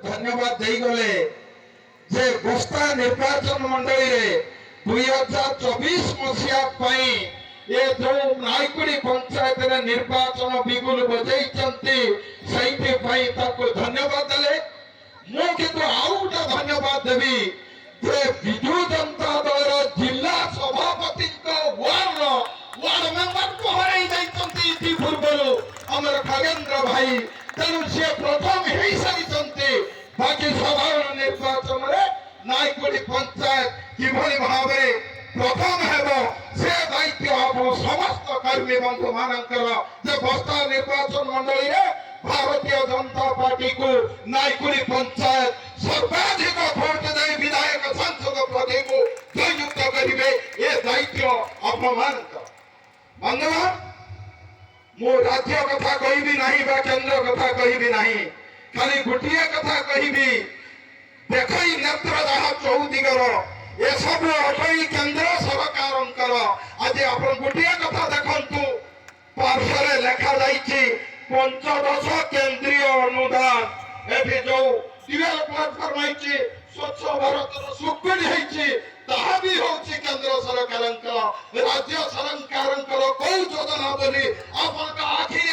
धन्यवाद दे गले जे बस्ता निर्वाचन मंडली रे 2024 मसिया पई ये जो नायकुड़ी पंचायत रे निर्वाचन बिगुल बजई चंती सही पई ताको धन्यवाद दले मु किंतु आउटा धन्यवाद देबी जे विजु जनता दल जिला सभापति को वार्ड मेंबर को हराई जाई चंती इति पूर्वरु हमर खगेंद्र भाई तेनु से प्रथम हेई सारी चंती बाकी साधारण निर्वाचन रे नायकुड़ी पंचायत किभली भाबे प्रथम हेबो से दायित्व आप समस्त कर्मी बंधु मानकर जे बस्ता निर्वाचन मंडली रे भारतीय जनता पार्टी को नायकुड़ी पंचायत सर्वाधिक भोट दे विधायक सांसद पद को संयुक्त करिवे ये दायित्व अपमानित बंधुगण मो राज्य कथा कहिबी नहीं बा केंद्र कथा कहिबी नहीं खाली गुटिया कथा कहिबी देखई नेत्र जहा चौदिगर ये सब अटई केंद्र सरकार आज आप गोटे कथा देखु पार्श्वे लेखा जाइए 15 केंद्रीय अनुदान एठी जो 12 प्लाटफॉर्म स्वच्छ भारत सुकृति